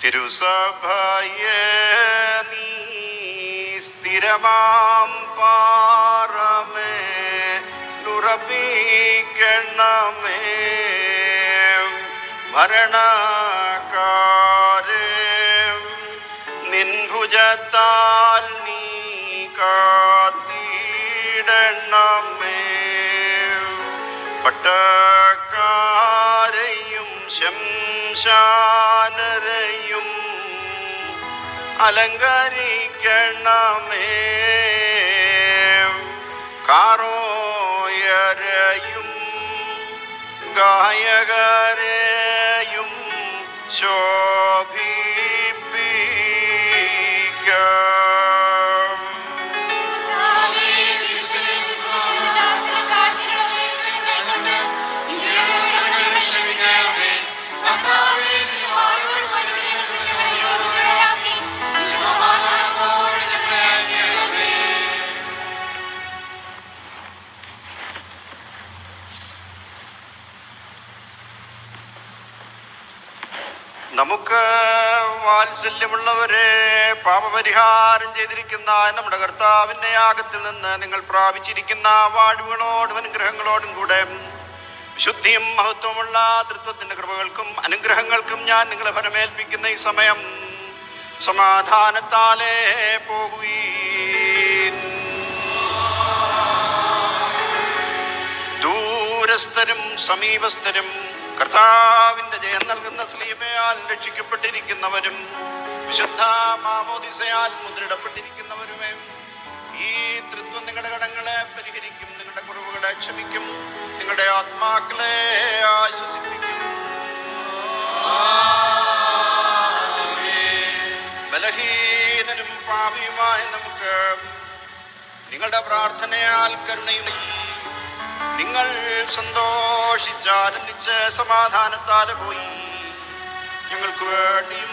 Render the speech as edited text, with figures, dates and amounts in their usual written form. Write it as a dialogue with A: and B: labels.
A: തിരുസഭയെ നീ സ്ഥിരമാം പാറമേ ഉറപ്പിക്കണമേ. ഭരണക്കാരെ നിൻഭുജത്താൽ നീ കാത്തിടണമേ. പട്ടക്കാരെയും ശംശാനരെയും അലങ്കരിക്കണമേ. കാറോയരെയും ഗായകരെയും ശോഭിപ്പിക്കാം. നമുക്ക് വാത്സല്യമുള്ളവരെ, പാപപരിഹാരം ചെയ്തിരിക്കുന്ന നമ്മുടെ കർത്താവിൻ്റെ യാഗത്തിൽ നിന്ന് നിങ്ങൾ പ്രാപിച്ചിരിക്കുന്ന വാഴ്വുകളോടും അനുഗ്രഹങ്ങളോടും കൂടെ വിശുദ്ധിയും മഹത്വമുള്ള തൃത്വത്തിൻ്റെ കൃപകൾക്കും അനുഗ്രഹങ്ങൾക്കും ഞാൻ നിങ്ങളെ ഫലമേൽപ്പിക്കുന്ന ഈ സമയം സമാധാനത്താലേ പോകുവീൻ. ദൂരസ്ഥരും സമീപസ്ഥരും കർത്താവിന്റെ ജയം നൽകുന്ന സ്ലീബയാൽ രക്ഷിക്കപ്പെട്ടിരിക്കുന്നവരും വിശുദ്ധ മാമോദിസയാൽ മുദ്രയിടപ്പെട്ടിരിക്കുന്നവരുമേ, ഈ തൃത്വം നിങ്ങളുടെ കടങ്ങളെ പരിഹരിക്കും, നിങ്ങളുടെ കുറവുകളെ ക്ഷമിക്കും, നിങ്ങളുടെ ആത്മാക്കളെ ആശ്വസിപ്പിക്കും. ബലഹീനനും പാപിയുമായ നമുക്ക് നിങ്ങളുടെ പ്രാർത്ഥനയാൽ കരുണയും നിങ്ങൾ സന്തോഷിച്ചാനന്ദിച്ച് സമാധാനത്താലെ പോയി ഞങ്ങൾക്ക് വേണ്ടിയും